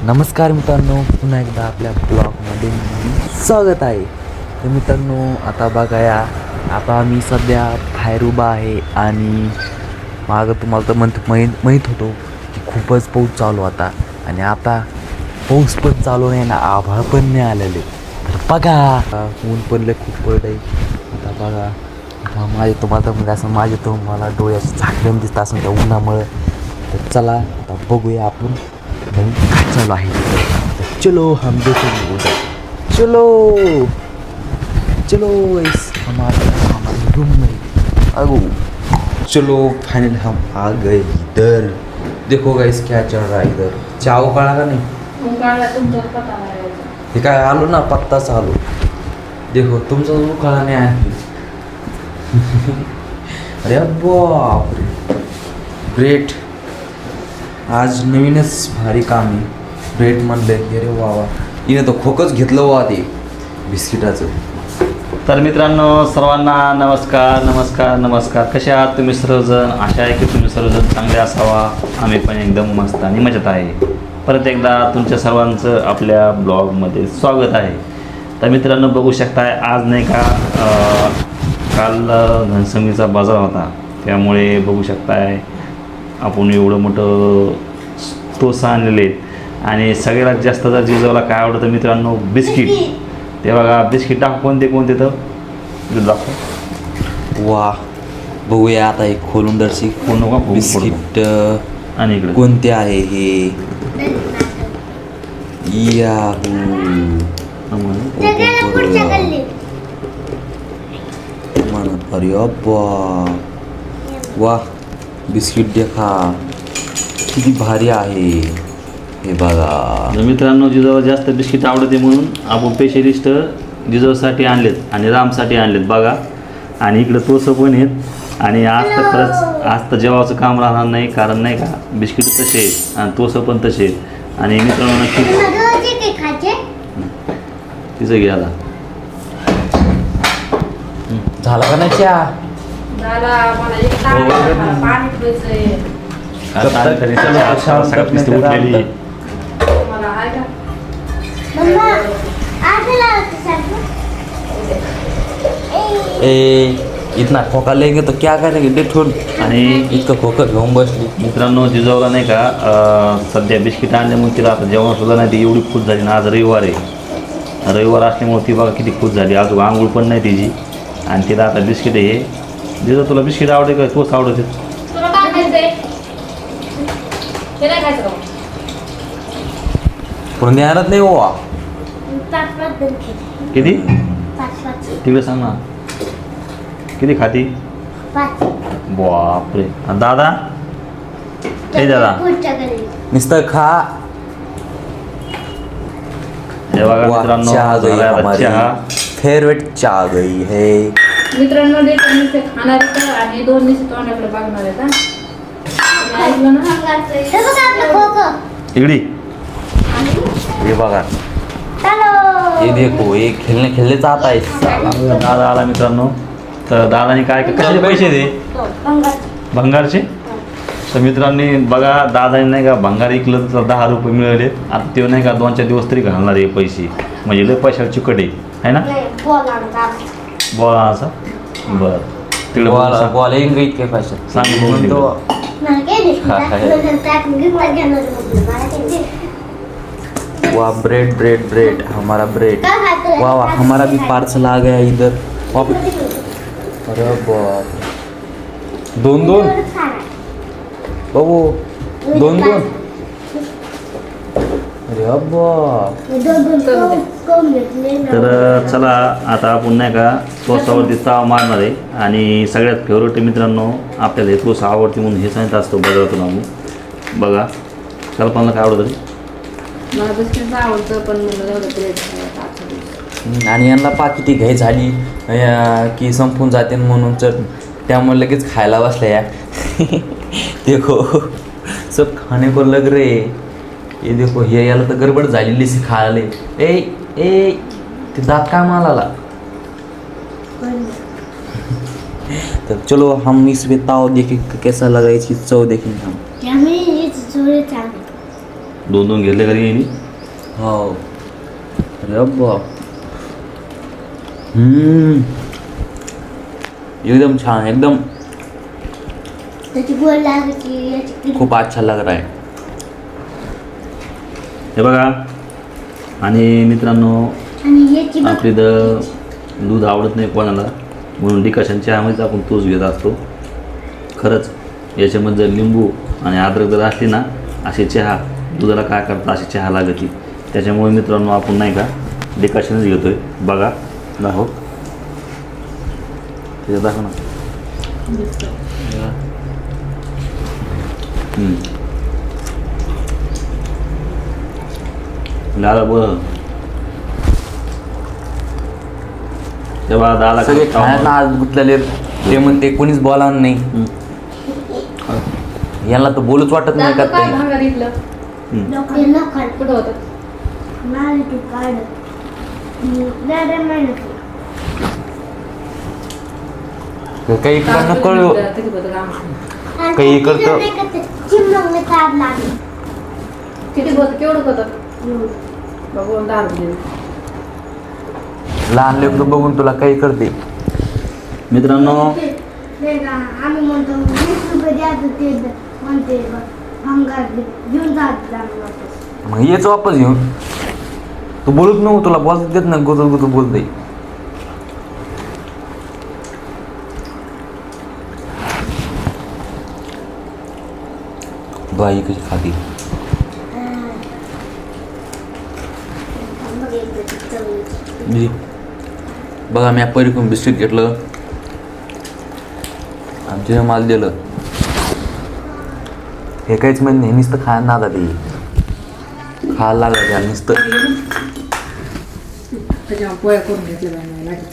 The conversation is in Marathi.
नमस्कार मित्रांनो, पुन्हा एकदा आपल्या ब्लॉगमध्ये स्वागत आहे. तर मित्रांनो, आता बघा या, आता मी सध्या बाहेर उभा आहे आणि मागं तुम्हाला तर माहीत होतो की खूपच पाऊस चालू होता आणि आता पाऊस पण चालू नाही ना, आभाळ पण नाही आलेले. तर बघा ऊन पण खूप पडलं आहे. आता बघा माझे मला डोळ्याची झाकण दिसत असं त्या उन्हामुळं. तर चला आता बघूया आपण काय चालू आहे. चलो हम देखेंगे उधर. चलो चलो इस हमारे रूम में अगो. चलो फाइनल हम आ गए इधर. देखो गाइस क्या चल रहा है इधर. चाव काढा का नाही. हे काय आलो ना, पत्ताच आलो. देखो तुमचा उकाळा नाही आहे. अरे बाप, ग्रेट. आज नवीनच भारी काम आहे. ब्रेड म्हणले अरे वा वा, हिने तो खोकच घेतलं वा ते बिस्किटाचं. तर मित्रांनो, सर्वांना नमस्कार नमस्कार नमस्कार. कसे आहात तुम्ही सर्वजण? आशा आहे की तुम्ही सर्वजण चांगले असावा. आम्ही पण एकदम मस्त आणि मजेत आहे. परत एकदा तुमच्या सर्वांचं आपल्या ब्लॉगमध्ये स्वागत आहे. तर मित्रांनो, बघू शकताय आज नाही का काल घनसंगीचा बाजार होता, त्यामुळे बघू शकताय आपण एवढं मोठं टोस आणलेले आहेत. आणि सगळ्यात जास्त जर जिजाऊला काय आवडतं मित्रांनो, बिस्किट. ते बघा बिस्किट कोणते तर दाखव. वा, बघूया आता एक खोलून दर्शी नका बिस्किट. आणि इकडे कोणते आहे हे. याहू. अरे अब्बा, वा बिस्किट देखा किती भारी आहे हे बघा. मित्रांनो, जिजाऊला जास्त बिस्किट आवडते म्हणून आपण स्पेशलिस्ट जिजाऊसाठी आणलेत आणि रामसाठी आणलेत बघा. आणि इकडं तोसं पण आहेत. आणि आज तर खरंच आज तर जेवायचं काम राहणार नाही, कारण नाही का बिस्किट तसे आहेत आणि तोसं पण तसे आहेत. आणि मित्रांनो नक्की तिचं घ्या आता. झाला का नाही चहा. इतना खोका लेंगे तो क्या करेंगे डेठून. आणि इतकं खोकं घेऊन बसली. मित्रांनो, जिजाऊला नाही का सध्या बिस्किट आणले म्हणून तिला आता जेवण सुद्धा नाही, ती एवढी खुश झाली ना. आज रविवार आहे, रविवार असल्यामुळे ती बघा किती खुश झाली. अजून आंघोळ पण नाही तिची आणि तिला आता बिस्किट हे. जिजाऊ तुला बिस्किट आवडते का तोच आवडते? कोण देणारच नाही हो. किती तिकडे सांग ना, किती खाती? बापरे. आणि दादा हे दादा नुसतं खा. हे बघा मित्रांनो, चहा फेवरेट चहा गई है मित्रांनो. खाणार आणि दोन दिवस तोंडाकडे बघणार आहेत. इकडे ये बघा. ये देखो, ये खेळले जात आहे. दादा आला मित्रांनो. तर दादाने काय कशाचे पैसे दे भंगारचे. तर मित्रांनी बघा, दादाने नाही का भंगार इकलं तर 10 रुपये मिळाले. आता ते नाही का 2-4 दिवस तरी घालणार आहे पैसे, म्हणजे लय पैशाला चिकट आहे ना. बोला असं बरं तिकडे बॉल इतके पैसे सांग. वाह, ब्रेड ब्रेड ब्रेड हमारा ब्रेड. वाह वाह, हमारा भी पार्सल आ गया इधर. अरे बाप, 2-2 बाबू, 2-2. अरे बाप. तर चला आता आपण नाही का तोसावरती ताव मारणार आहे. आणि सगळ्यात फेवरेट मित्रांनो आपल्याला हे तोस आवडते म्हणून हे सांगितलं असतं बाजारातून आपण. बघा कल्पनाला काय आवडतं रे? मला बिस्किट आवडतं, पण मला एवढं ब्रेड. आणि यांना किती घाई झाली की संपून जाते म्हणून, तर त्यामुळे लगेच खायला बसल्या या. देखो सब खाने को लग रे. ये देखो, हे याला तर गडबड झालेली सी खायला. ए ते दात काय मालाला. तो चलो हम इसमें ताव देखें कैसा लगा, इसकी चव देखेंगे हम. दोन दोन घेतले घरी येईन. हो अरे बाप. एकदम छान, एकदम त्याची गोड लागायची याची खूप अच्छा लग रहा है. हे बघा. आणि मित्रांनो आणि याची बघ. आपली दूध आवडत नाही कोणाला, म्हणून डिकॉशन चहामध्येच आपण तूच घेत असतो. खरंच याच्यामध्ये जर लिंबू आणि अद्रक जर असली ना, असे चहा दुधाला काय करता अशी चहा लागते. त्याच्यामुळे मित्रांनो आपण नाही का डिकॉशनच घेतोय. बघा दाखव, त्याच्यात दाखव ना. दादा बोल. तेव्हा दादा सगळे खाण्यात आज गुंतलेले, ते म्हणते कोणीच बोला नाही. यांना तर बोलूच वाटत नाही का काय ताई. भांगार इथलं ते लोखंड कुठं होतं? नाही तू काढ दादा म्हणत काही इकडं कळलं. किती होतं काम? काही इकडचं चिमणं काढ लागली किती होतं? केवढं होतं? बघून 10 रुपये. लहान लेकरं बघून तुला काही करते. मित्रांनो नाही का आम्ही म्हणतो 20 रुपये द्यायचं ते म्हणते भंगार घेऊन जात जाणार मग येच वापस घेऊन. तू बोलत नको, तुला बोलत देत नाही, गुजर गुजर बोलते. बाई कशी खाती. बघा मी परिकून बिस्किट घेतलं आणि तिने मला दिलं. हे काहीच माहिती नाही, नुसतं खायला नादा ते खायला लागलं नुसतं. त्याच्यावर पोळ्या करून घेतल्या बाई मला.